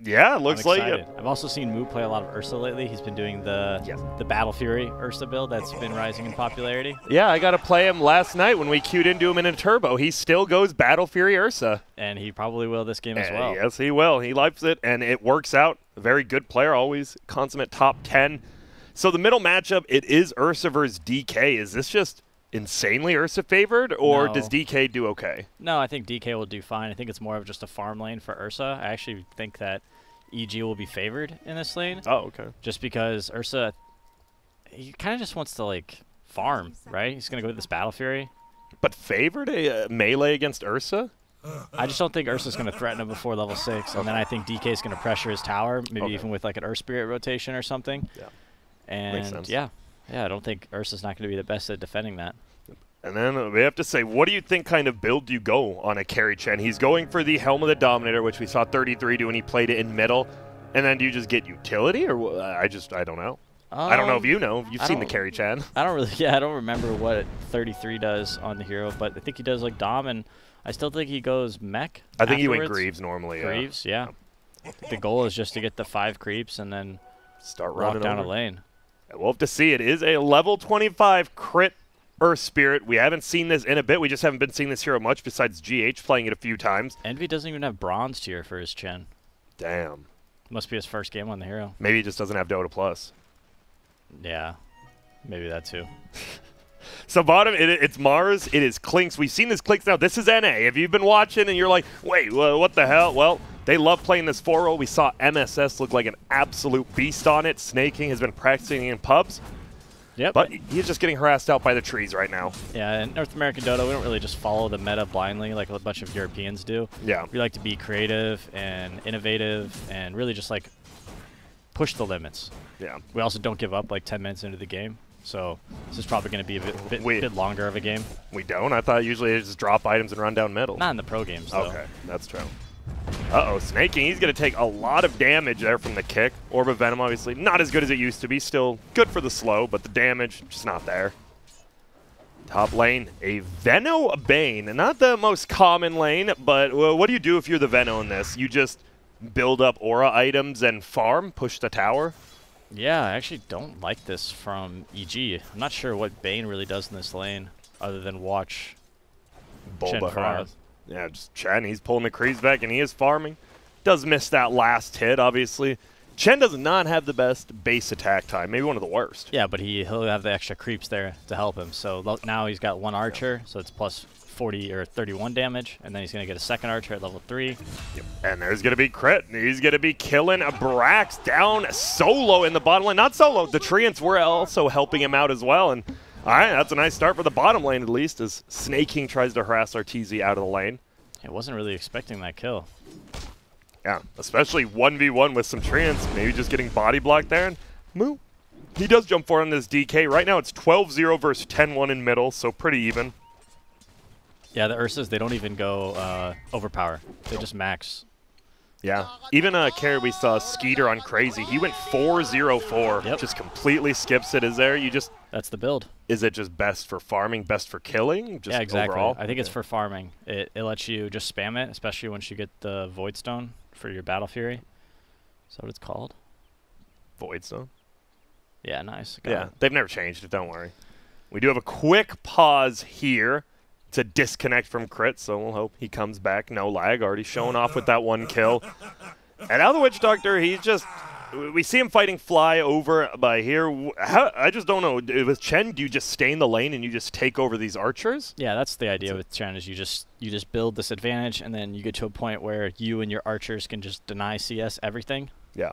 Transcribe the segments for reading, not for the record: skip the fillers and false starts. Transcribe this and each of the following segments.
Yeah, it looks like it. I've also seen Moo play a lot of Ursa lately. He's been doing the Battle Fury Ursa build that's been rising in popularity. Yeah, I got to play him last night when we queued into him in a turbo. He still goes Battle Fury Ursa. And he probably will this game as well. Yes, he will. He likes it, and it works out. A very good player, always consummate top 10. So the middle matchup, it is Ursa versus DK. Is this just insanely Ursa favored, or does DK do okay? No, I think DK will do fine. I think it's more of just a farm lane for Ursa. I actually think that EG will be favored in this lane. Oh, okay. Just because Ursa, he kind of just wants to, like, farm, right? He's going to go with this Battle Fury. But favored a melee against Ursa? I just don't think Ursa's going to threaten him before level 6, and then I think DK is going to pressure his tower, maybe even with, like, an Earth Spirit rotation or something. Yeah. And, makes sense. Yeah, I don't think Ursa's not going to be the best at defending that. And then we have to say, what do you think kind of build you go on a carry Chen? He's going for the Helm of the Dominator, which we saw 33 do when he played it in middle. And then do you just get utility, or I don't know. I don't know if you know. You've seen the carry Chen. I don't remember what 33 does on the hero, but I think he does like Dom, and I still think he goes mech. I think he went Greaves normally. Greaves, yeah. The goal is just to get the 5 creeps and then start running down a lane. We'll have to see. It is a level 25 crit Earth Spirit. We haven't seen this in a bit. We just haven't been seeing this hero much besides GH playing it a few times. Envy doesn't even have bronze tier for his Chen. Damn. Must be his first game on the hero. Maybe he just doesn't have Dota Plus. Yeah, maybe that too. So bottom, it's Mars. It is Clinks. We've seen this Clinks now. This is NA. If you've been watching and you're like, wait, what the hell? Well, they love playing this 4-roll. We saw MSS look like an absolute beast on it. Snaking has been practicing in pubs. Yep. But he's just getting harassed out by the trees right now. Yeah, in North American Dota, we don't really just follow the meta blindly like a bunch of Europeans do. Yeah. We like to be creative and innovative and really just like push the limits. Yeah. We also don't give up like 10 minutes into the game. So this is probably going to be a bit longer of a game. We don't? I thought usually they just drop items and run down middle. Not in the pro games, though. Okay, that's true. Uh-oh, Snaking. He's going to take a lot of damage there from the kick. Orb of Venom, obviously, not as good as it used to be. Still good for the slow, but the damage, just not there. Top lane, a Veno Bane. Not the most common lane, but what do you do if you're the Veno in this? You just build up aura items and farm, push the tower? Yeah, I actually don't like this from EG. I'm not sure what Bane really does in this lane other than watch Bulba harass. Yeah, just Chen, he's pulling the creeps back, and he is farming. Does miss that last hit, obviously. Chen does not have the best base attack time, maybe one of the worst. Yeah, but he'll have the extra creeps there to help him. So now he's got 1 archer, so it's plus 40 or 31 damage, and then he's going to get a 2nd archer at level 3. Yep. And there's going to be crit. He's going to be killing a Brax down solo in the bottom lane. Not solo, the Treants were also helping him out as well, and all right, that's a nice start for the bottom lane, at least, as Snaking tries to harass Arteezy out of the lane. I wasn't really expecting that kill. Yeah, especially 1v1 with some Treants. Maybe just getting body blocked there. And Moo, he does jump forward on this DK. Right now, it's 12-0 versus 10-1 in middle, so pretty even. Yeah, the Ursas, they don't even go overpower. They just max. Yeah. Even carry we saw Skeeter on Crazy. He went 4-0-4. Yep. Just completely skips it. Is there? You just... That's the build. Is it just best for farming, best for killing? Just yeah, exactly. Overall? I think it's for farming. It lets you just spam it, especially once you get the Void Stone for your Battle Fury. Is that what it's called? Void Stone? Yeah, nice. Yeah, they've never changed it. Don't worry. We do have a quick pause here to disconnect from crit, so we'll hope he comes back. No lag, already showing off with that 1 kill. And now the Witch Doctor, he's just... We see him fighting Fly over by here. I just don't know. With Chen, do you just stay in the lane and you just take over these archers? Yeah, that's the idea with Chen, is you just build this advantage, and then you get to a point where you and your archers can just deny CS everything. Yeah.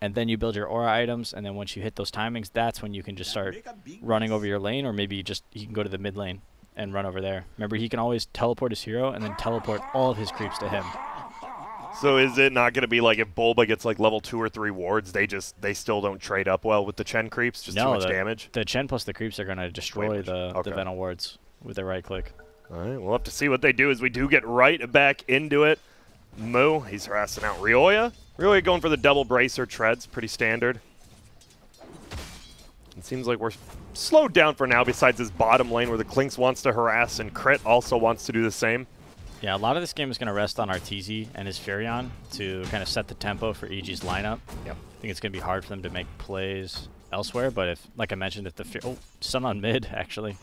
And then you build your aura items, and then once you hit those timings, that's when you can just start running over your lane, or maybe he can go to the mid lane and run over there. Remember, he can always teleport his hero and then teleport all of his creeps to him. So is it not going to be like if Bulba gets like level 2 or 3 wards, they still don't trade up well with the Chen creeps? Just too much damage? The Chen plus the creeps are going to destroy the Venom wards with their right click. All right, we'll have to see what they do as we do get right back into it. Moo, he's harassing out Rioya. Rioya going for the double bracer treads, pretty standard. It seems like we're slowed down for now besides this bottom lane where the Clinks wants to harass and Crit also wants to do the same. Yeah, a lot of this game is going to rest on Arteezy and his Furion to kind of set the tempo for EG's lineup. Yep. I think it's going to be hard for them to make plays elsewhere, but if, like I mentioned, if the stun on mid, actually.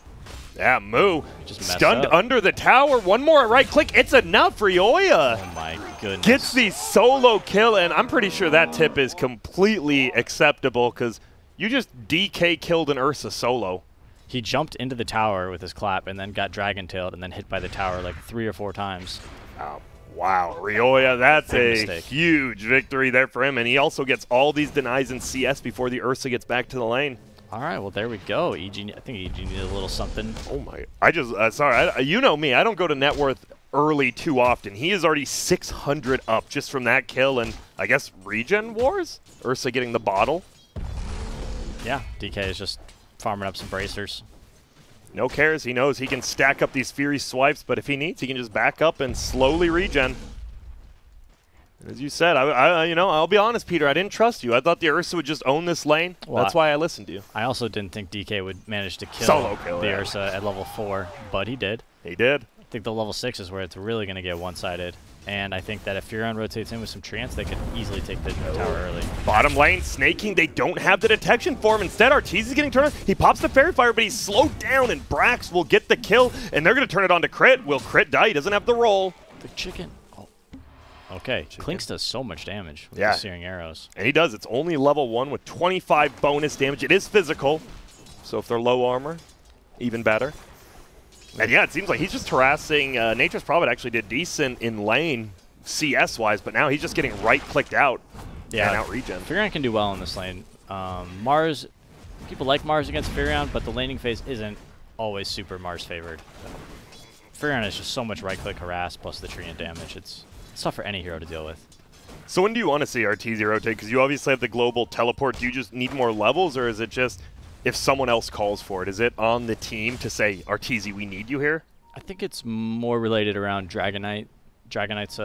Yeah, Moo Just stunned under the tower. One more right click. It's enough for Ryoya. Oh my goodness. Gets the solo kill, and I'm pretty sure that tip is completely acceptable because you just DK killed an Ursa solo. He jumped into the tower with his clap and then got dragon-tailed and then hit by the tower like 3 or 4 times. Oh, wow. Ryoya, that's Big a mistake. huge victory there for him, and he also gets all these denies in CS before the Ursa gets back to the lane. All right, well, there we go. EG, I think EG needed a little something. Oh, my. I just, sorry, you know me. I don't go to net worth early too often. He is already 600 up just from that kill, and I guess regen wars? Ursa getting the bottle. Yeah, DK is just farming up some bracers. No cares. He knows he can stack up these Fury swipes, but if he needs, he can just back up and slowly regen. As you said, you know, I'll be honest, Peter, I didn't trust you. I thought the Ursa would just own this lane. Well, that's why I listened to you. I also didn't think DK would manage to Solo kill, the yeah. Ursa at level 4, but he did. He did. I think the level 6 is where it's really going to get one-sided. And I think that if Furion rotates in with some Treants, they could easily take the tower early. Bottom lane, snaking. They don't have the detection for him. Instead, Arteezy's getting turned on. He pops the Fairy Fire, but he's slowed down, and Brax will get the kill, and they're going to turn it on to Crit. Will Crit die? He doesn't have the roll. The chicken. Oh. Okay, Clinks does so much damage with Yeah. the Searing Arrows. And he does. It's only level 1 with 25 bonus damage. It is physical, so if they're low armor, even better. And yeah, it seems like he's just harassing. Nature's Prophet actually did decent in lane CS-wise, but now he's just getting right-clicked out and out regen. Furion can do well in this lane. Mars, people like Mars against Furion, but the laning phase isn't always super Mars favored. Furion is just so much right-click harass plus the Treant damage. It's tough for any hero to deal with. So when do you want to see Arteezy rotate? Because you obviously have the global teleport. Do you just need more levels, or is it just if someone else calls for it? Is it on the team to say, Arteezy, we need you here? I think it's more related around Dragonite's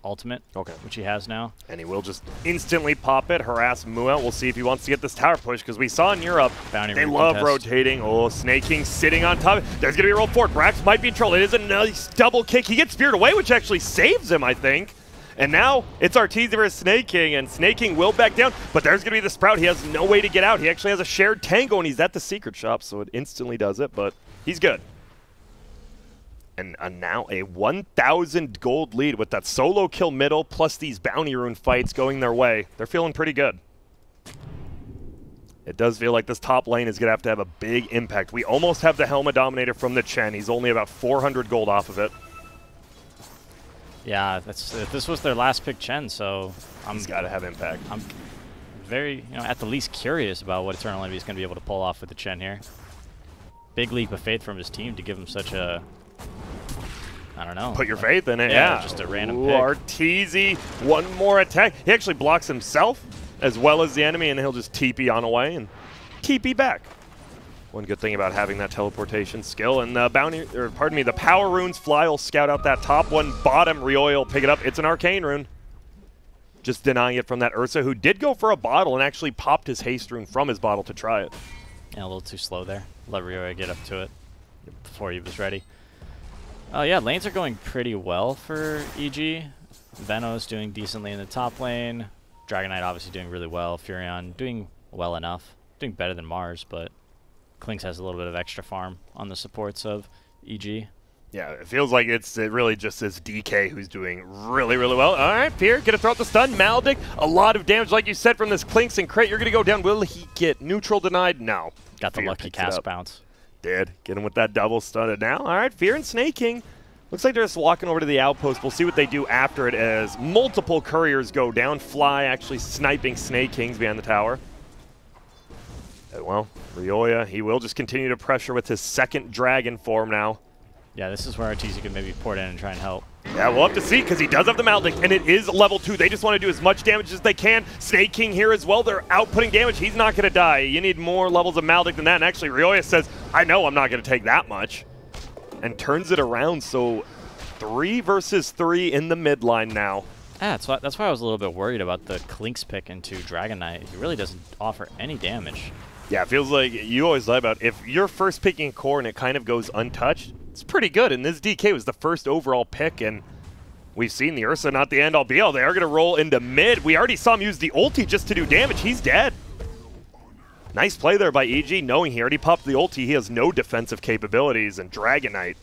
ultimate, which he has now. And he will just instantly pop it, harass Mu out. We'll see if he wants to get this tower push, because we saw in Europe, they love rotating. Oh, Snaking sitting on top. There's going to be a roll forward. Brax might be in trouble. It is a nice double kick. He gets speared away, which actually saves him, I think. And now it's Arteezy versus Snaking, and Snaking will back down, but there's going to be the Sprout. He has no way to get out. He actually has a shared tango, and he's at the secret shop, so it instantly does it, but he's good. And now a 1,000 gold lead with that solo kill middle plus these bounty rune fights going their way. They're feeling pretty good. It does feel like this top lane is going to have a big impact. We almost have the Helma Dominator from the Chen. He's only about 400 gold off of it. Yeah, this was their last pick Chen, so he's got to have impact. I'm very, at the least curious about what Eternal Envy is going to be able to pull off with the Chen here. Big leap of faith from his team to give him such a, I don't know. Put your faith in it, yeah. Just a random pick. Arteezy, one more attack. He actually blocks himself as well as the enemy, and he'll just TP on away and TP back. One good thing about having that teleportation skill, and the power runes fly will scout out that top one. Bottom, Ryoya will pick it up. It's an arcane rune. Just denying it from that Ursa, who did go for a bottle and actually popped his haste rune from his bottle to try it. Yeah, a little too slow there. Let Ryoya get up to it before he was ready. Oh yeah, lanes are going pretty well for EG. Venom's doing decently in the top lane. Dragonite obviously doing really well. Furion doing well enough. Doing better than Mars, but Clinks has a little bit of extra farm on the supports of EG. Yeah, it feels like it really just is DK who's doing really, really well. All right, Fear, gonna throw out the stun. Maldic, a lot of damage, like you said, from this Clinks and Crit. You're gonna go down. Will he get neutral denied? No. Got the lucky cast bounce. Did. Get him with that double stun now. All right, Fear and Snaking. Looks like they're just walking over to the outpost. We'll see what they do after it as multiple couriers go down. Fly actually sniping Snake Kings behind the tower. Well, Ryoya, he will just continue to pressure with his second dragon form now. Yeah, this is where Arteezy can maybe port in and try and help. Yeah, we'll have to see, because he does have the Maldic, and it is level 2. They just want to do as much damage as they can. Snake King here as well. They're outputting damage. He's not going to die. You need more levels of Maldic than that. And actually, Ryoya says, I know I'm not going to take that much. And turns it around, so 3 versus 3 in the mid line now. Yeah, that's why I was a little bit worried about the Clinks pick into Dragonite. He really doesn't offer any damage. Yeah, it feels like you always lie about if you're first picking core and it kind of goes untouched, It's pretty good, and this DK was the first overall pick, and we've seen the Ursa not the end-all be-all. They are going to roll into mid. We already saw him use the ulti just to do damage. He's dead. Nice play there by EG, knowing he already popped the ulti. He has no defensive capabilities, and Dragon Knight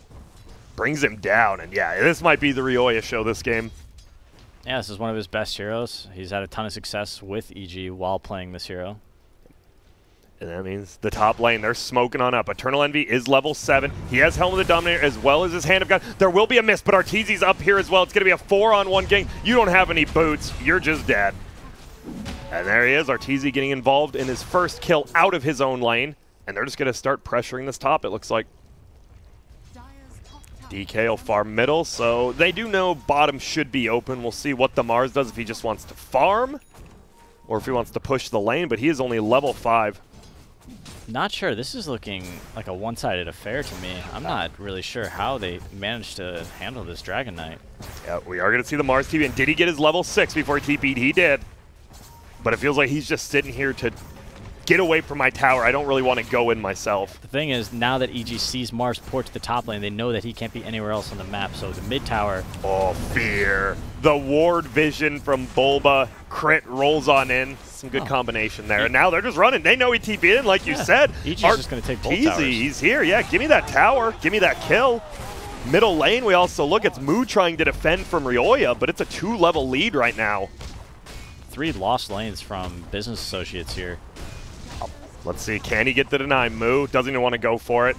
brings him down. And yeah, this might be the Ryoya show this game. Yeah, this is one of his best heroes. He's had a ton of success with EG while playing this hero. And that means the top lane, they're smoking on up. Eternal Envy is level 7. He has Helm of the Dominator as well as his Hand of God. There will be a miss, but Arteezy's up here as well. It's going to be a 4-on-1 game. You don't have any boots. You're just dead. And there he is, Arteezy getting involved in his first kill out of his own lane. And they're just going to start pressuring this top, it looks like. DK will farm middle, so they do know bottom should be open. We'll see what the Mars does, if he just wants to farm or if he wants to push the lane, but he is only level 5. Not sure. This is looking like a one-sided affair to me. I'm not really sure how they managed to handle this Dragon Knight. Yeah, we are going to see the Mars TP. And did he get his level 6 before he TP'd? He did. But it feels like he's just sitting here to get away from my tower. I don't really want to go in myself. The thing is, now that EG sees Mars port to the top lane, they know that he can't be anywhere else on the map. So the mid tower. Oh, fear. The ward vision from Bulba. Crit rolls on in. Some good combination there. And now they're just running. They know he TP'd in, like you said. EG's just going to take both towers. He's here. Yeah, give me that tower. Give me that kill. Middle lane, we also look. It's Moo trying to defend from Ryoya, but it's a 2-level lead right now. 3 lost lanes from business associates here. Let's see. Can he get the deny? Moo doesn't even want to go for it.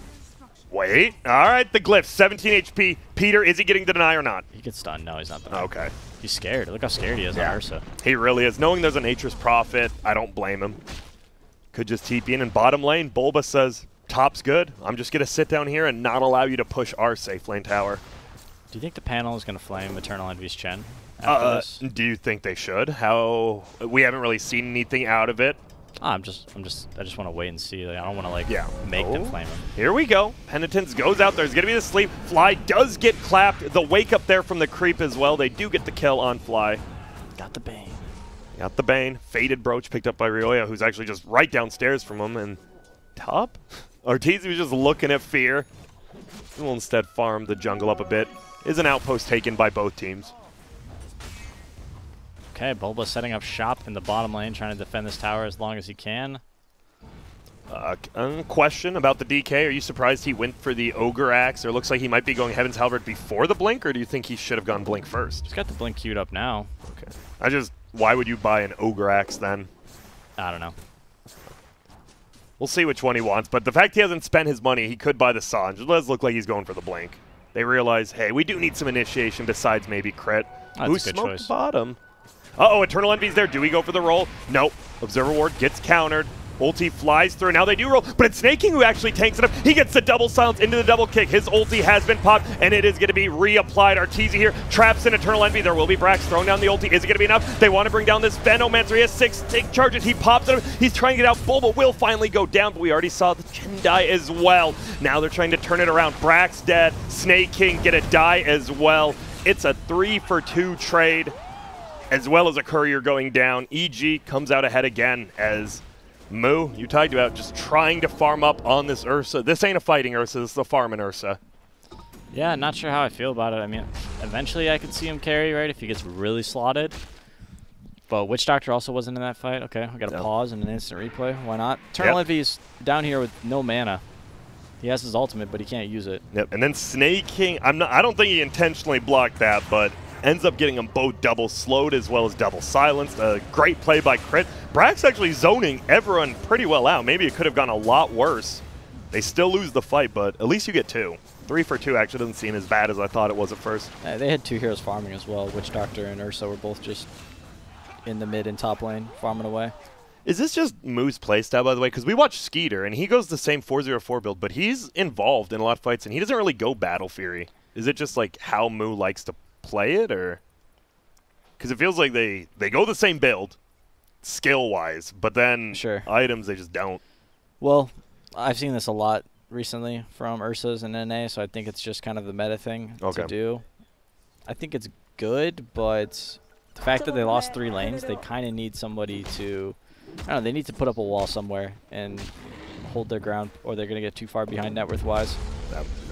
Wait. All right, the glyph. 17 HP. Peter, is he getting the deny or not? He gets stunned. No, he's not the deny. Okay. He's scared. Look how scared he is on Ursa. He really is. Knowing there's an Atrus Prophet, I don't blame him. Could just TP in bottom lane. Bulba says, top's good. I'm just going to sit down here and not allow you to push our safe lane tower. Do you think the panel is going to flame Eternal Envy's Chen after this? Do you think they should? We haven't really seen anything out of it. I just want to wait and see. Like, I don't want to make them flame him. Here we go. Penitence goes out there. There's going to be the sleep. Fly does get clapped. The wake up there from the creep as well. They do get the kill on Fly. Got the Bane. Got the Bane. Faded Brooch picked up by Ryoya, who's actually just right downstairs from him. And top? Arteezy was just looking at Fear. We'll instead farm the jungle up a bit. Is an outpost taken by both teams. Okay, Bulba setting up shop in the bottom lane, trying to defend this tower as long as he can. Question about the DK. Are you surprised he went for the Ogre Axe? Or looks like he might be going Heaven's Halberd before the Blink, or do you think he should have gone Blink first? He's got the Blink queued up now. Okay. Why would you buy an Ogre Axe then? I don't know. We'll see which one he wants, but the fact he hasn't spent his money, he could buy the Sange. It does look like he's going for the Blink. They realize, hey, we do need some initiation besides maybe crit. That's a good choice. Bottom? Uh-oh, Eternal Envy's there. Do we go for the roll? Nope. Observer Ward gets countered. Ulti flies through. Now they do roll, but it's Snake King who actually tanks it up. He gets the double silence into the double kick. His ulti has been popped, and it is going to be reapplied. Arteezy here traps in Eternal Envy. There will be Brax throwing down the ulti. Is it going to be enough? They want to bring down this Venomancer. He has 6 charges. He pops it. He's trying to get out. Bulba will finally go down, but we already saw the Chen die as well. Now they're trying to turn it around. Brax dead. Snake King get a die as well. It's a 3-for-2 trade, as well as a courier going down. EG comes out ahead again as Moo, you talked about just trying to farm up on this Ursa. This ain't a fighting Ursa, this is a farming Ursa. Yeah, not sure how I feel about it. I mean, eventually I could see him carry, right, if he gets really slotted. But Witch Doctor also wasn't in that fight. Okay, we got to pause and an instant replay. Why not? Eternal Envy's down here with no mana. He has his ultimate, but he can't use it. Yep, and then Snake King, I don't think he intentionally blocked that, but ends up getting them both double slowed as well as double silenced. A great play by Crit. Brax actually zoning everyone pretty well out. Maybe it could have gone a lot worse. They still lose the fight, but at least you get 2. 3-for-2 actually doesn't seem as bad as I thought it was at first. They had 2 heroes farming as well. Witch Doctor and Ursa were both just in the mid and top lane farming away. Is this just Moo's playstyle, by the way? Because we watch Skeeter, and he goes the same 4-0-4 build, but he's involved in a lot of fights, and he doesn't really go Battle Fury. Is it just like how Moo likes to play it, or because it feels like they go the same build skill wise, but then items they just don't? Well, I've seen this a lot recently from Ursas and NA, so I think it's just kind of the meta thing to do. I think it's good, but the fact that they lost 3 lanes, they kind of need somebody to, I don't know, they need to put up a wall somewhere and hold their ground, or they're going to get too far behind net worth wise.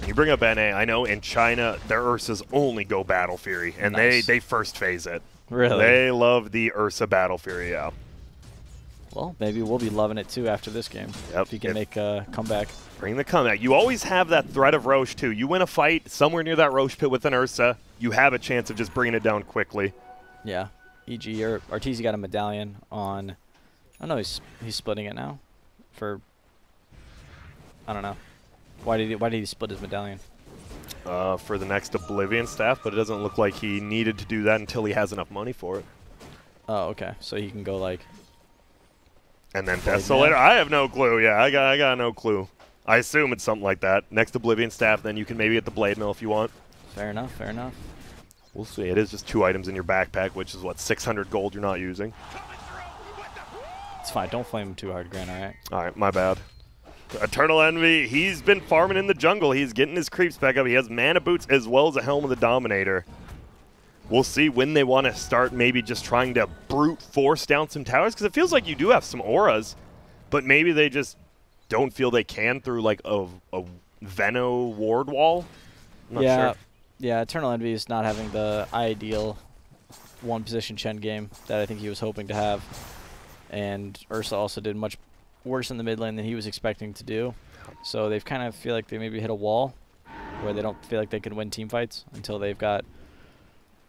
You bring up NA, I know in China, their Ursas only go Battle Fury, and nice. they first phase it. Really? They love the Ursa Battle Fury, yeah. Well, maybe we'll be loving it too after this game. Yep. If he can make a comeback. Bring the comeback. You always have that threat of Roche, too. You win a fight somewhere near that Roche pit with an Ursa, you have a chance of just bringing it down quickly. Yeah. E.g., Arteezy got a medallion on... I know he's splitting it now. For... I don't know. Why did he split his medallion? For the next Oblivion staff, but it doesn't look like he needed to do that until he has enough money for it. Oh, okay. So he can go like... And then Desolator? I have no clue. Yeah, I got no clue. I assume it's something like that. Next Oblivion staff, then you can maybe get the Blade Mill if you want. Fair enough, fair enough. We'll see. It is just 2 items in your backpack, which is, what, 600 gold you're not using? It's fine. Don't flame him too hard, Grant, all right? All right, my bad. Eternal Envy, he's been farming in the jungle. He's getting his creeps back up. He has mana boots as well as a Helm of the Dominator. We'll see when they want to start maybe just trying to brute force down some towers, because it feels like you do have some auras, but maybe they just don't feel they can through like a Veno ward wall. I'm not sure. Yeah, Eternal Envy is not having the ideal one-position Chen game that I think he was hoping to have. And Ursa also did much worse in the mid lane than he was expecting to do. So they've kind of feel like they maybe hit a wall where they don't feel like they can win team fights until they've got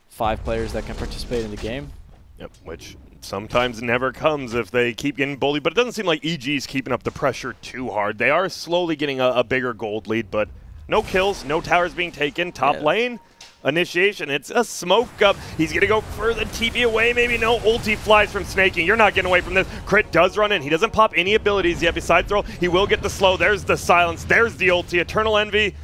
5 players that can participate in the game. Yep, which sometimes never comes if they keep getting bullied. But it doesn't seem like EG's keeping up the pressure too hard. They are slowly getting a bigger gold lead, but no kills, no towers being taken. Top lane, initiation, it's a smoke up. He's going to go for the TP away, maybe no ulti flies from Snaking. You're not getting away from this. Crit does run in. He doesn't pop any abilities yet besides throw. He will get the slow. There's the silence. There's the ulti. Eternal Envy,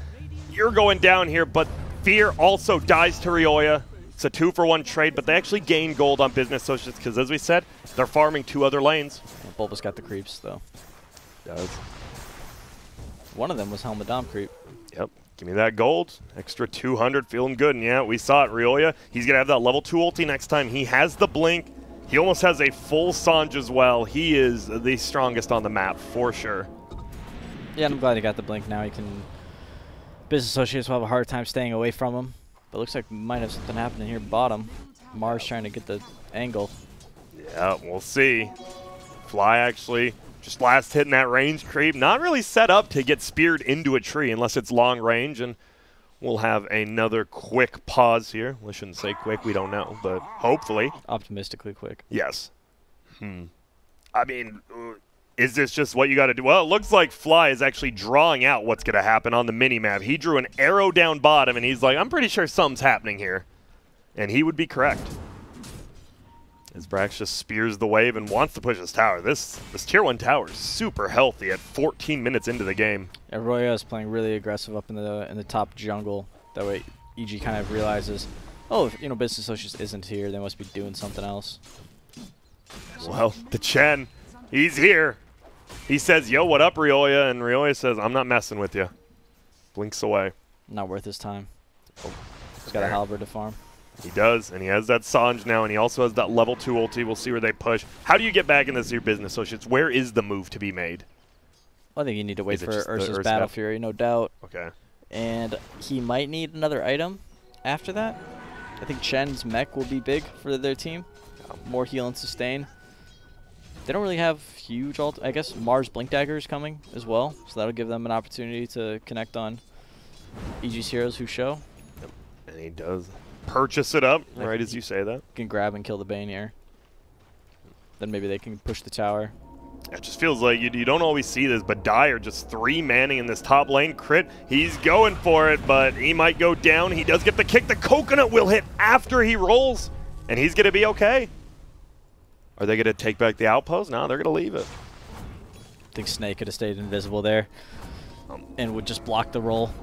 you're going down here, but Fear also dies to Rioya. It's a 2-for-1 trade, but they actually gain gold on Business Associates because, as we said, they're farming 2 other lanes. Yeah, Bulba's got the creeps, though. Does. One of them was Helm of Dom creep. Yep. Give me that gold. Extra 200, feeling good. And yeah, we saw it. Rioya, he's going to have that level 2 ulti next time. He has the blink. He almost has a full Sanj as well. He is the strongest on the map, for sure. Yeah, and I'm glad he got the blink. Now he can... Business Associates will have a hard time staying away from him. But it looks like we might have something happening here bottom. Mars trying to get the angle. Yeah, we'll see. Fly actually just last hitting that range creep. Not really set up to get speared into a tree unless it's long range. And we'll have another quick pause here. We shouldn't say quick, we don't know, but hopefully. Optimistically quick. Yes. I mean, is this just what you got to do? Well, it looks like Fly is actually drawing out what's going to happen on the minimap. He drew an arrow down bottom, and he's like, I'm pretty sure something's happening here. And he would be correct. As Brax just spears the wave and wants to push his tower. This tier 1 tower is super healthy at 14 minutes into the game. Yeah, Roya is playing really aggressive up in the top jungle. That way EG kind of realizes, oh, if, Business Associates isn't here, they must be doing something else. Well, the Chen, he's here. He says, yo, what up, Rioya? And Rioya says, I'm not messing with you. Blinks away. Not worth his time. He's got a halberd to farm. He does, and he has that Sanj now, and he also has that level 2 ulti. We'll see where they push. How do you get back in this year, Business Associates? Where is the move to be made? Well, I think you need to wait for Ursa's Battle Fury, no doubt. Okay. And he might need another item after that. I think Chen's mech will be big for their team. More heal and sustain. They don't really have huge ult. I guess Mars Blink Dagger is coming as well, so that'll give them an opportunity to connect on EG's heroes who show. Yep. And he does purchase it up, right as you say that. Can grab and kill the Bane here. Then maybe they can push the tower. It just feels like you don't always see this, but Dyer just 3-manning in this top lane. Crit, he's going for it, but he might go down. He does get the kick. The coconut will hit after he rolls, and he's going to be okay. Are they going to take back the outpost? No, they're going to leave it. I think Snake could have stayed invisible there and would just block the roll.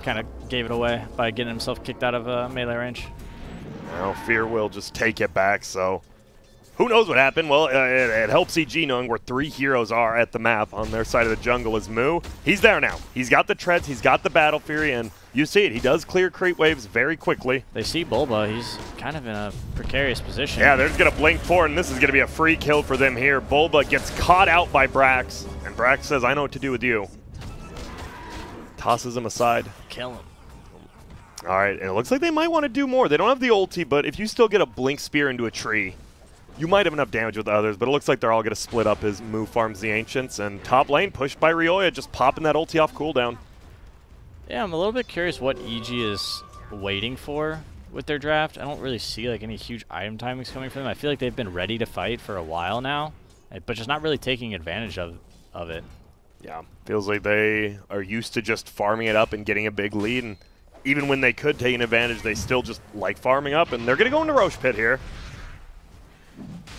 Kind of gave it away by getting himself kicked out of melee range. Now Fear will just take it back, so who knows what happened? Well, it helps EG knowing where 3 heroes are at the map. On their side of the jungle is Moo. He's there now. He's got the treads, he's got the Battle Fury, and you see it. He does clear creep waves very quickly. They see Bulba. He's kind of in a precarious position. Yeah, they're just going to blink forward, and this is going to be a free kill for them here. Bulba gets caught out by Brax, and Brax says, I know what to do with you. Tosses him aside. Kill him. All right, and it looks like they might want to do more. They don't have the ulti, but if you still get a blink spear into a tree, you might have enough damage with the others, but it looks like they're all going to split up as Mu farms the Ancients, and top lane pushed by Ryoya, just popping that ulti off cooldown. Yeah, I'm a little bit curious what EG is waiting for with their draft. I don't really see like any huge item timings coming from them. I feel like they've been ready to fight for a while now, but just not really taking advantage of it. Yeah, feels like they are used to just farming it up and getting a big lead, and even when they could take an advantage, they still just like farming up, and they're going to go into Roche Pit here.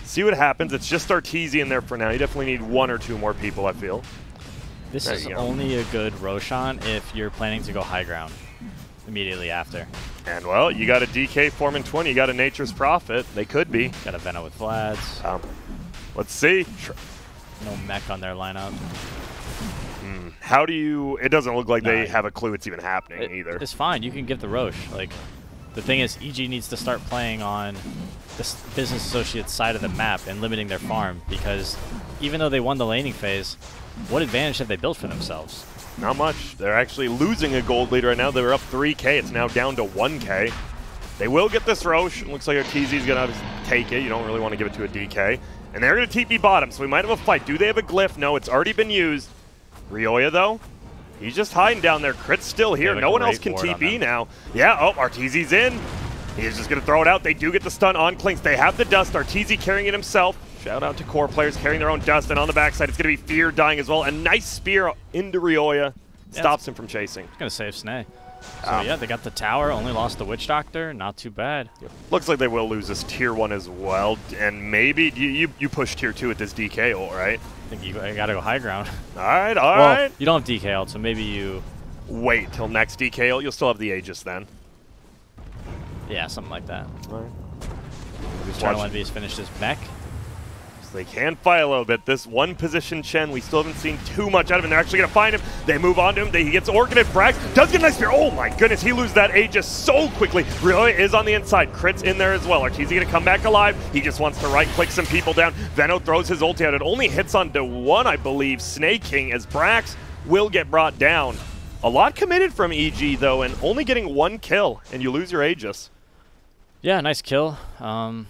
See what happens. It's just Arteezy in there for now. You definitely need 1 or 2 more people, I feel. This is only a good Roshan if you're planning to go high ground immediately after. And, well, you got a DK forming 20. You got a Nature's Prophet. They could be. Got a Veno with Vlads. Let's see. No mech on their lineup. How do you... It doesn't look like they have a clue it's even happening either. It's fine. You can give the Roche. Like, the thing is, EG needs to start playing on the business associates side of the map and limiting their farm, because even though they won the laning phase, what advantage have they built for themselves? Not much. They're actually losing a gold lead right now. They were up 3K. It's now down to 1K. They will get this Roche. It looks like Arteezy's going to take it. You don't really want to give it to a DK. And they're going to TP bottom, so we might have a fight. Do they have a glyph? No, it's already been used. Ryoya, though, he's just hiding down there. Crit's still here. No one else can TP now. Yeah, oh, Arteezy's in. He's just going to throw it out. They do get the stun on Clinks. They have the dust. Arteezy carrying it himself. Shout out to core players carrying their own dust. And on the backside, it's going to be Fear dying as well. A nice spear into Ryoya. Stops him from chasing. It's going to save Sneh. So yeah, they got the tower, only lost the Witch Doctor. Not too bad. Looks like they will lose this tier 1 as well. And maybe you push tier 2 with this DK ult, right? I think you got to go high ground. All right. You don't have DK ult, so maybe you... Wait till next DK ult. You'll still have the Aegis then. Yeah, something like that. All right. Eternal Envy's finished his mech. So they can fight a little bit. This one position Chen, we still haven't seen too much out of him. They're actually going to find him. They move on to him. He gets Orchid Frags. Does get a nice spear. Oh my goodness, he loses that Aegis so quickly. Ryoya is on the inside. Crit's in there as well. Arteezy going to come back alive. He just wants to right-click some people down. Veno throws his ulti out. It only hits on to 1, I believe, Snake King, as Brax will get brought down. A lot committed from EG, though, and only getting 1 kill, and you lose your Aegis. Yeah, nice kill. They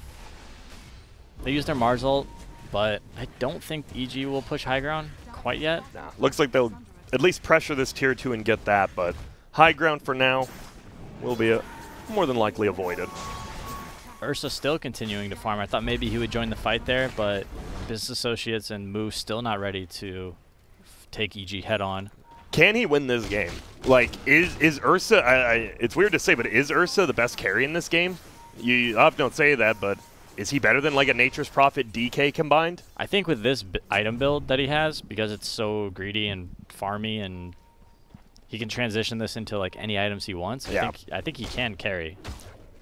used their Mars ult, but I don't think EG will push high ground quite yet. Nah, looks like they'll at least pressure this tier 2 and get that, but high ground for now will be more than likely avoided. Ursa still continuing to farm. I thought maybe he would join the fight there, but Business Associates and Mu still not ready to take EG head on. Can he win this game? Like, is Ursa, it's weird to say, but is Ursa the best carry in this game? You often don't say that, but is he better than like a Nature's Prophet DK combined? I think with this item build that he has, because it's so greedy and farmy, and he can transition this into like any items he wants, I think he can carry.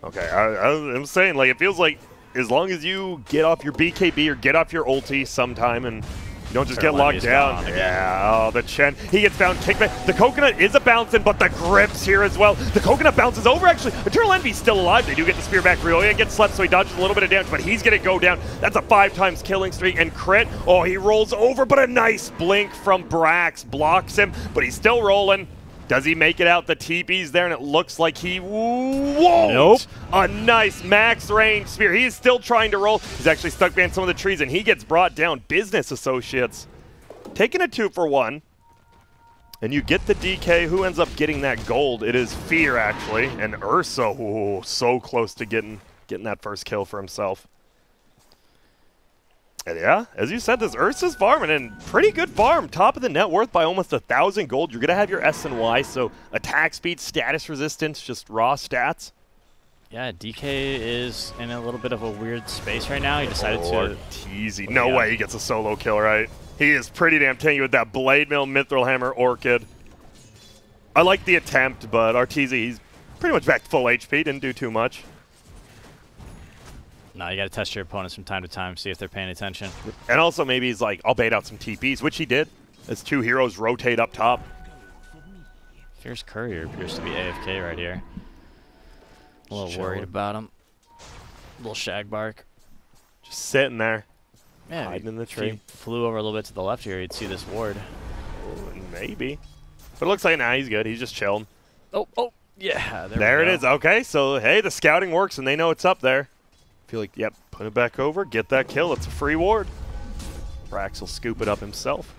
Okay, I'm saying, like, it feels like as long as you get off your BKB or get off your ulti sometime and you don't just get locked down. Yeah, oh, the Chen. He gets found, kickback. The Coconut is a bouncing, but the grips here as well. The Coconut bounces over, actually. Eternal Envy's still alive. They do get the spear back. Ryoya gets slept, so he dodges a little bit of damage, but he's going to go down. That's a 5 times killing streak. And Crit, oh, he rolls over, but a nice blink from Brax blocks him, but he's still rolling. Does he make it out? The TP's there, and it looks like he won't. Nope. A nice max range spear. He is still trying to roll. He's actually stuck behind some of the trees, and he gets brought down. Business Associates taking a 2 for 1. And you get the DK. Who ends up getting that gold? It is Fear, actually. And Ursa, ooh, so close to getting that first kill for himself. And yeah, as you said, this Ursa's farming, and pretty good farm. Top of the net worth by almost 1,000 gold. You're going to have your S and Y, so attack speed, status resistance, just raw stats. Yeah, DK is in a little bit of a weird space right now. He decided to... Teasy. No way he gets a solo kill, right? He is pretty damn tanky with that Blade Mill, Mithril Hammer, Orchid. I like the attempt, but Arteezy, he's pretty much back to full HP. Didn't do too much. No, you got to test your opponents from time to time, see if they're paying attention. And also maybe he's like, I'll bait out some TPs, which he did. As 2 heroes rotate up top. Fierce Courier appears to be AFK right here. A little worried about him. A little shag bark. Just sitting there. Yeah, hiding in the tree. If he flew over a little bit to the left here, you'd see this ward. Maybe. But it looks like now he's good. He's just chilling. Oh, yeah. There it is. Okay, so, hey, the scouting works, and they know it's up there. I feel like, yep, put it back over, get that kill. It's a free ward. Brax will scoop it up himself.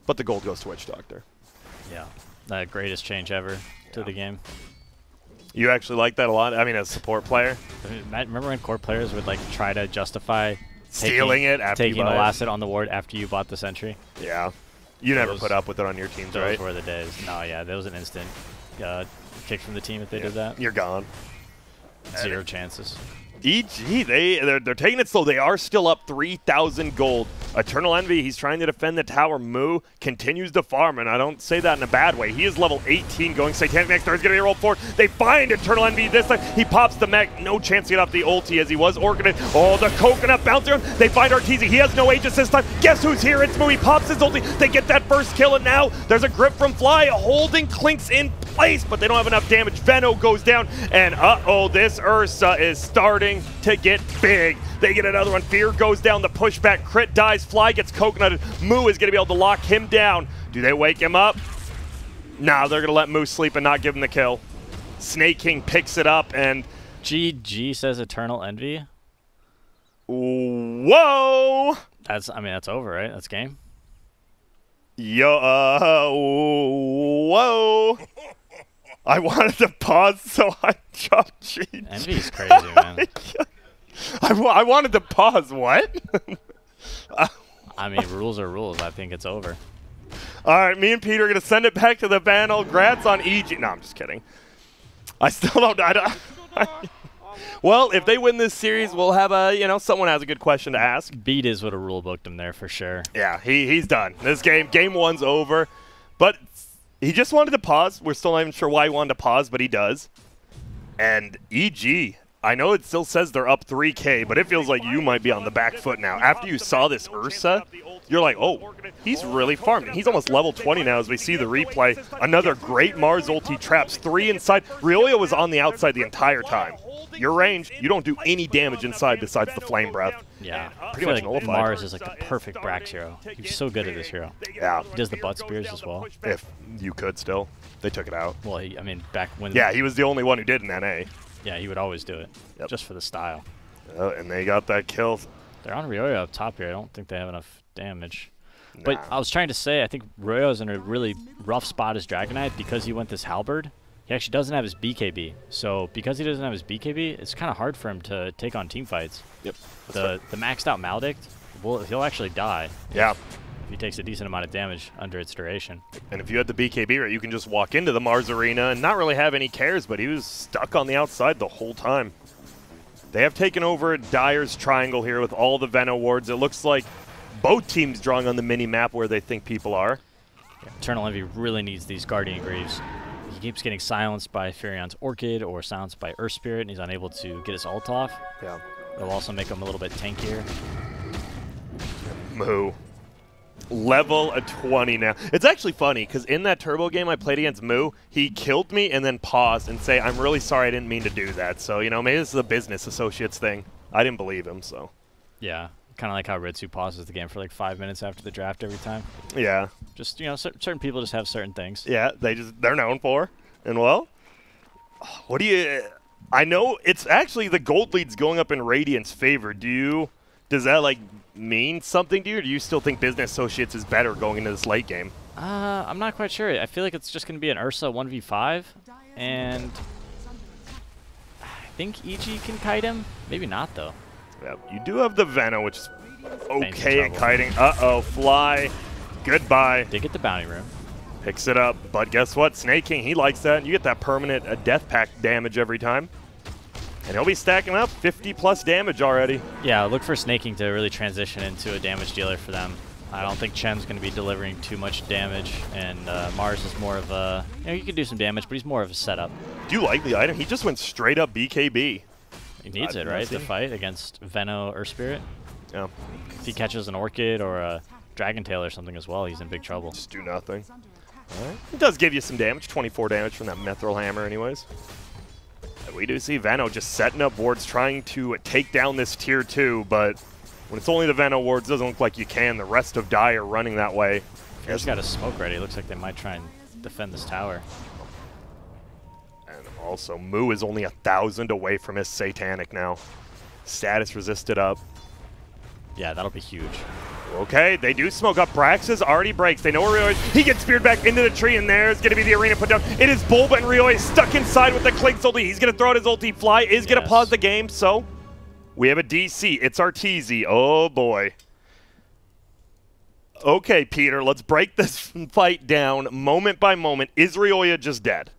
But the gold goes to Witch Doctor. Yeah, the greatest change ever to the game. You actually like that a lot? I mean, as a support player? Remember when core players would like try to justify stealing it after taking you the buy last hit on the ward after you bought the sentry? Yeah. You never put up with it on your teams, right? Those were the days. No, yeah, there was an instant kick from the team if they did that. You're gone. Zero chances. EG, they're taking it slow. They are still up 3,000 gold. Eternal Envy, he's trying to defend the tower. Moo continues to farm, and I don't say that in a bad way. He is level 18 going Satanic Mech. There's going to be a roll forward. They find Eternal Envy this time. He pops the mech. No chance to get off the ulti as he was orchided. Oh, the coconut bouncing around. They find Arteezy. He has no Aegis this time. Guess who's here? It's Moo. He pops his ulti. They get that first kill, and now there's a grip from Fly. Holding Clinks in place, but they don't have enough damage. Veno goes down, and uh-oh, this Ursa is starting to get big. They get another one. Fear goes down. The pushback. Crit dies. Fly gets coconutted. Moo is going to be able to lock him down. Do they wake him up? No, they're going to let Moo sleep and not give him the kill. Snake King picks it up, and GG says Eternal Envy. Whoa! That's over, right? That's game. Yo, whoa! I wanted to pause, so I dropped GG. Envy's crazy, man. I wanted to pause. What? I mean, rules are rules. I think it's over. All right, me and Peter are going to send it back to the panel. Grats on EG. No, I'm just kidding. I still don't. Well, if they win this series, we'll have a, someone has a good question to ask. Beat is what a rule booked him there for sure. Yeah, he's done. This game 1's over. But he just wanted to pause. We're still not even sure why he wanted to pause, but he does. And EG, I know it still says they're up 3K, but it feels like you might be on the back foot now. After you saw this Ursa, you're like, oh, he's really farming. He's almost level 20 now as we see the replay. Another great Mars ulti, traps 3 inside. Riolia was on the outside the entire time. You're ranged. You don't do any damage inside besides the Flame Breath. Yeah, pretty much nullified. Mars is like the perfect Brax hero. He's so good at this hero. Yeah. He does the butt spears as well. If you could still. They took it out. Well, I mean, back when... Yeah, he was the only one who did in NA. Yeah, he would always do it, just for the style. And they got that kill. They're on Ryoyo up top here. I don't think they have enough damage. Nah. But I was trying to say, I think Ryoyo's in a really rough spot as Dragon Knight because he went this Halberd. He actually doesn't have his BKB. So because he doesn't have his BKB, it's kind of hard for him to take on team fights. Yep. The maxed out Maledict, he'll actually die. Yeah. If he takes a decent amount of damage under its duration. And if you had the BKB, right, you can just walk into the Mars arena and not really have any cares, but he was stuck on the outside the whole time. They have taken over Dire's triangle here with all the Veno wards. It looks like both teams drawing on the mini-map where they think people are. Yeah, Eternal Envy really needs these Guardian Greaves. He keeps getting silenced by Furion's Orchid or silenced by Earth Spirit, and he's unable to get his ult off. Yeah. It'll also make him a little bit tankier. Moo. Level 20 now. It's actually funny, because in that Turbo game I played against Moo, he killed me and then paused and say, I'm really sorry, I didn't mean to do that. So, maybe this is a business associates thing. I didn't believe him, so. Yeah. Kind of like how Ritsu pauses the game for like 5 minutes after the draft every time. Yeah. Just, certain people just have certain things. Yeah, they're known for. And well, what do you... I know it's actually the gold lead's going up in Radiant's favor. Does that mean something to you, or do you still think Business Associates is better going into this late game? I'm not quite sure. I feel like it's just going to be an Ursa 1v5, and I think EG can kite him. Maybe not, though. Yeah, you do have the Veno, which is okay at kiting. Uh-oh, Fly. Goodbye. Did get the bounty room. Picks it up, but guess what? Snake King, he likes that. You get that permanent death pack damage every time. And he'll be stacking up 50+ damage already. Yeah, look for Snake King to really transition into a damage dealer for them. I don't think Chen's going to be delivering too much damage, and Mars is more of a... he can do some damage, but he's more of a setup. Do you like the item? He just went straight up BKB. He needs it, right, to fight against Veno or Spirit? Yeah. If he catches an Orchid or a Dragon Tail or something as well, he's in big trouble. Just do nothing. All right. It does give you some damage, 24 damage from that Mithril Hammer anyways. And we do see Veno just setting up wards, trying to take down this tier 2, but when it's only the Veno wards, it doesn't look like you can. The rest of Dire running that way. He's got a smoke ready. It looks like they might try and defend this tower. And also, Moo is only 1,000 away from his Satanic now. Status resisted up. Yeah, that'll be huge. Okay, they do smoke up. Brax's already breaks. They know where Ryo is. He gets speared back into the tree, and there's going to be the arena put down. It is Bulba, and Ryo is stuck inside with the Klink's ulti. He's going to throw out his ulti. Fly is going to pause the game, so we have a DC. It's Arteezy. Oh, boy. Okay, Peter, let's break this fight down moment by moment. Is Ryoya just dead?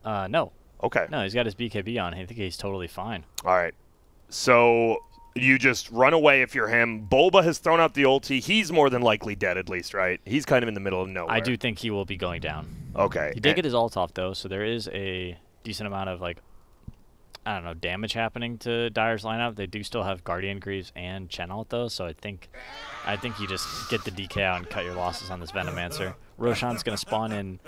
No. Okay. No, he's got his BKB on. I think he's totally fine. All right. So you just run away if you're him. Bulba has thrown out the ulti. He's more than likely dead at least, right? He's kind of in the middle of nowhere. I do think he will be going down. Okay. He did get his ult off, though, so there is a decent amount of, like, I don't know, damage happening to Dire's lineup. They do still have Guardian Greaves and Chen ult, though, so I think you just get the DK out and cut your losses on this Venomancer. Roshan's going to spawn in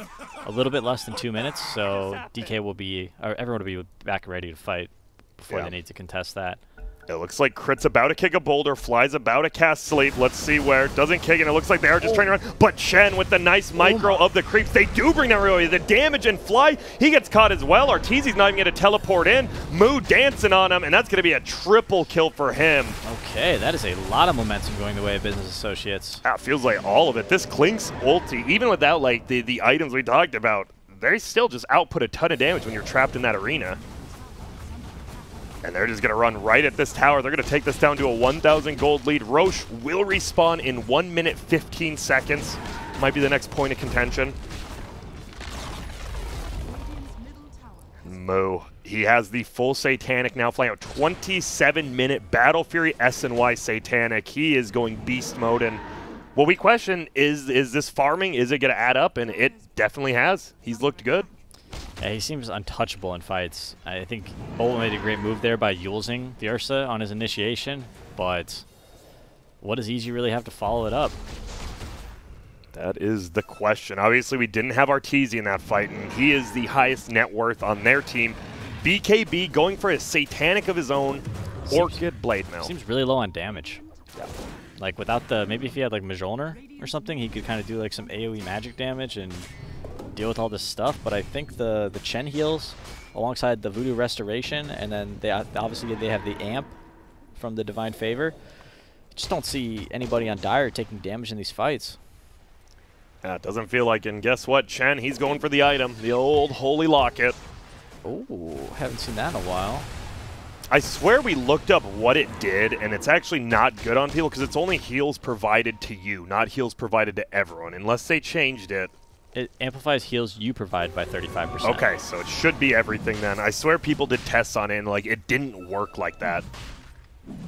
a little bit less than 2 minutes, so DK will be, or everyone will be back ready to fight before they need to contest that. It looks like Crit's about to kick a boulder, Fly's about to cast Sleep. Let's see where. Doesn't kick, and it looks like they are just trying to run. But Chen with the nice micro of the creeps. They do bring down Ryoya. The damage, and Fly, he gets caught as well. Arteezy's not even going to teleport in. Moo dancing on him, and that's going to be a triple kill for him. Okay, that is a lot of momentum going the way of Business Associates. That feels like all of it. This Klink's ulti, even without like the items we talked about, they still just output a ton of damage when you're trapped in that arena. And they're just going to run right at this tower. They're going to take this down to a 1,000 gold lead. Roche will respawn in 1 minute 15 seconds. Might be the next point of contention. Moo. He has the full Satanic now, flying out 27-minute Battle Fury SNY Satanic. He is going beast mode. And what we question is this farming, is it going to add up? And it definitely has. He's looked good. Yeah, he seems untouchable in fights. I think Bulba made a great move there by using the Ursa on his initiation, but what does EG really have to follow it up? That is the question. Obviously, we didn't have Arteezy in that fight, and he is the highest net worth on their team. BKB going for a Satanic of his own, Orchid Blade Mail. Seems really low on damage. Yeah. Like without the, maybe if he had like Mjolnir or something, he could kind of do like some AoE magic damage and deal with all this stuff, but I think the Chen heals alongside the Voodoo Restoration, and then they obviously they have the Amp from the Divine Favor. Just don't see anybody on Dire taking damage in these fights. It doesn't feel like it, and guess what? Chen, he's going for the item, the old Holy Locket. Oh, haven't seen that in a while. I swear we looked up what it did, and it's actually not good on people because it's only heals provided to you, not heals provided to everyone, unless they changed it. It amplifies heals you provide by 35%. Okay, so it should be everything then. I swear people did tests on it and like it didn't work like that.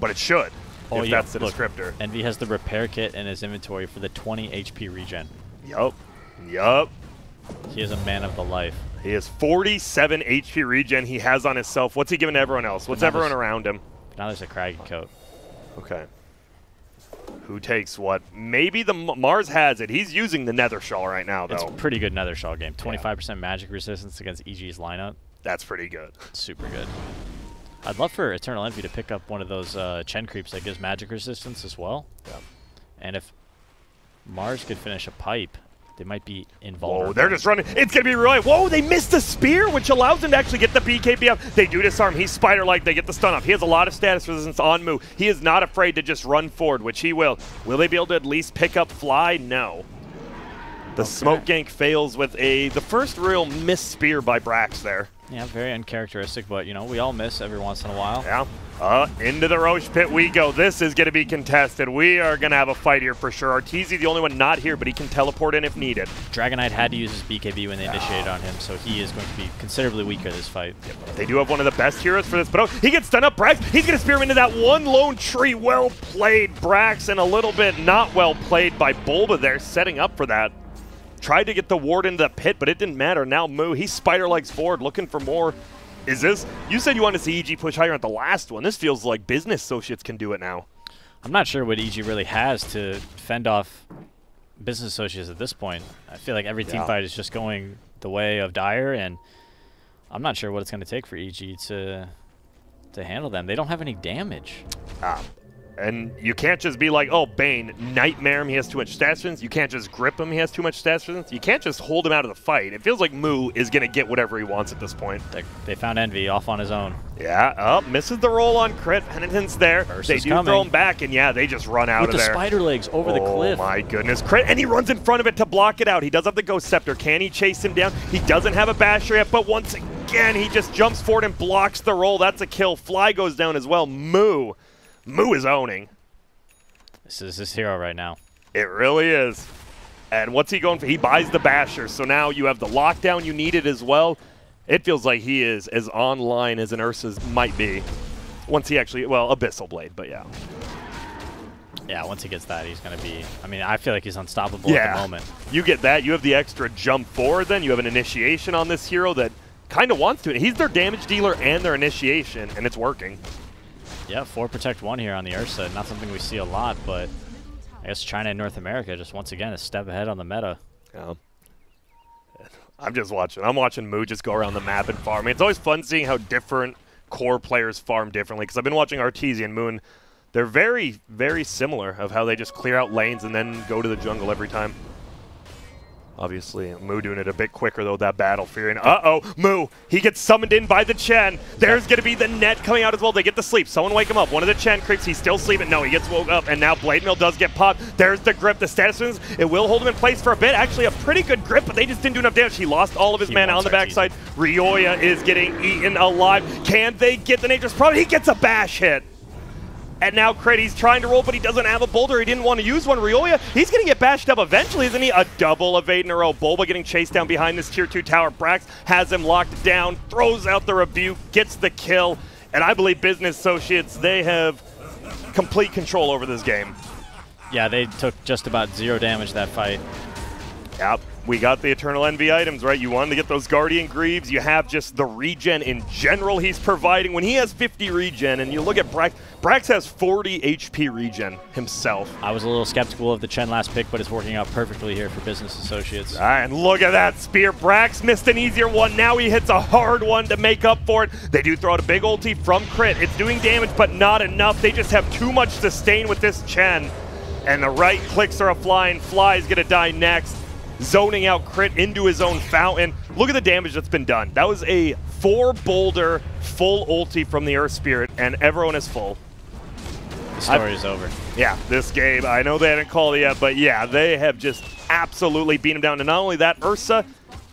But it should, if that's the descriptor. Envy has the repair kit in his inventory for the 20 HP regen. Yup. Yup. He is a man of the life. He has 47 HP regen he has on himself. What's he giving to everyone else? What's everyone around him? Now there's a Kraken coat. Okay. Who takes what? Maybe the Mars has it. He's using the Nether Shawl right now, though. It's a pretty good Nether Shawl game. 25% magic resistance against EG's lineup. That's pretty good. Super good. I'd love for Eternal Envy to pick up one of those Chen creeps that gives magic resistance as well. Yeah. And if Mars could finish a pipe, they might be invulnerable. Whoa, they're just running. It's going to be Roy. Whoa, they missed the spear, which allows them to actually get the BKB up. They do disarm. He's Spider-like. They get the stun up. He has a lot of status resistance on Moo. He is not afraid to just run forward, which he will. Will they be able to at least pick up Fly? No. The smoke gank fails with the first real missed spear by Brax there. Yeah, very uncharacteristic, but, you know, we all miss every once in a while. Yeah. Into the Roche pit we go. This is going to be contested. We are going to have a fight here for sure. Arteezy the only one not here, but he can teleport in if needed. Dragonite had to use his BKB when they initiated on him, so he is going to be considerably weaker this fight. Yep. They do have one of the best heroes for this, but oh, he gets done up. Brax, he's going to spear him into that one lone tree. Well played, Brax, and a little bit not well played by Bulba there, setting up for that. Tried to get the ward into the pit, but it didn't matter. Now Moo, he spider-legs forward, looking for more. Is this? You said you wanted to see EG push higher at the last one. This feels like Business Associates can do it now. I'm not sure what EG really has to fend off Business Associates at this point. I feel like every team fight is just going the way of Dire, and I'm not sure what it's going to take for EG to handle them. They don't have any damage. And you can't just be like, oh, Bane, nightmare him, he has too much stat strength. You can't just grip him, he has too much stat strength. You can't just hold him out of the fight. It feels like Moo is going to get whatever he wants at this point. They found Envy off on his own. Yeah, misses the roll on crit. Penitent's there. They do throw him back, and yeah, they just run out of there. With the spider legs over the cliff. Oh my goodness, crit, and he runs in front of it to block it out. He does have the Ghost Scepter. Can he chase him down? He doesn't have a basher yet, but once again, he just jumps forward and blocks the roll. That's a kill. Fly goes down as well. Moo is owning. This is his hero right now. It really is. And what's he going for? He buys the basher, so now you have the lockdown you needed as well. It feels like he is as online as an Ursa's might be. Once he actually, well, Abyssal Blade, but yeah. Yeah, once he gets that, he's going to be, I mean, I feel like he's unstoppable at the moment. You get that, you have the extra jump forward then, you have an initiation on this hero that kind of wants to. He's their damage dealer and their initiation, and it's working. Yeah, 4 Protect 1 here on the Ursa. Not something we see a lot, but I guess China and North America just once again a step ahead on the meta. Yeah. I'm just watching. I'm watching Moo just go around the map and farm. I mean, it's always fun seeing how different core players farm differently, because I've been watching Arteezy Moon. They're very, very similar of how they just clear out lanes and then go to the jungle every time. Obviously, Moo doing it a bit quicker, though, that battle fearing. Uh-oh, Moo, he gets summoned in by the Chen. There's going to be the net coming out as well. They get to sleep. Someone wake him up. One of the Chen creeps. He's still sleeping. No, he gets woke up, and now Blade Mill does get popped. There's the grip. The status wins. It will hold him in place for a bit. Actually, a pretty good grip, but they just didn't do enough damage. He lost all of his mana on the backside. Ryoya is getting eaten alive. Can they get the Nature's Prophet? He gets a bash hit. And now Crit, he's trying to roll, but he doesn't have a boulder. He didn't want to use one. Ryoya, he's going to get bashed up eventually, isn't he? A double evade in a row. Bulba getting chased down behind this Tier 2 tower. Brax has him locked down, throws out the rebuke, gets the kill. And I believe Business Associates, they have complete control over this game. Yeah, they took just about 0 damage that fight. Yep. We got the Eternal Envy items, right? You wanted to get those Guardian Greaves. You have just the regen in general he's providing. When he has 50 regen, and you look at Brax, Brax has 40 HP regen himself. I was a little skeptical of the Chen last pick, but it's working out perfectly here for Business Associates. And look at that spear. Brax missed an easier one. Now he hits a hard one to make up for it. They do throw out a big ulti from Crit. It's doing damage, but not enough. They just have too much sustain with this Chen. And the right clicks are a flying. Fly's going to die next. Zoning out Crit into his own fountain. Look at the damage that's been done. That was a 4-boulder full ulti from the Earth Spirit, and everyone is full. The story is over. Yeah, this game, I know they haven't called it yet, but yeah, they have just absolutely beat him down. And not only that, Ursa,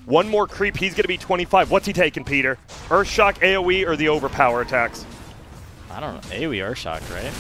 one more creep, he's going to be 25. What's he taking, Peter? Earthshock, AoE, or the overpower attacks? I don't know. AoE Earthshock, right?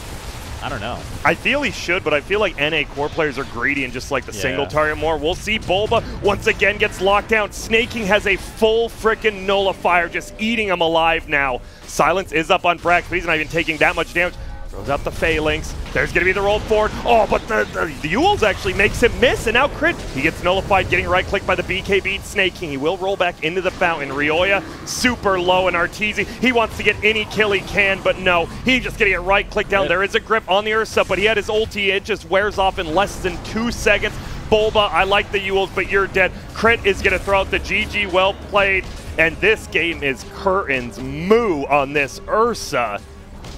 I don't know. I feel he should, but I feel like NA core players are greedy and just like the single target more. We'll see. Bulba once again gets locked down. Snaking has a full frickin' nullifier, just eating him alive now. Silence is up on Brax, but he's not even taking that much damage. Throws out the Phalanx. There's going to be the roll forward. Oh, but the Yules actually makes him miss, and now Crit, he gets nullified, getting right-clicked by the BKB Snaking. He will roll back into the fountain. Ryoya, super low, and Arteezy, he wants to get any kill he can, but no. He's just getting a right-click down. There is a grip on the Ursa, but he had his ulti. It just wears off in less than 2 seconds. Bulba, I like the Yules, but you're dead. Crit is going to throw out the GG, well played, and this game is curtains. Moo on this Ursa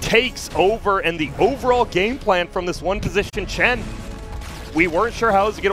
takes over, and the overall game plan from this one position Chen, we weren't sure how it was going to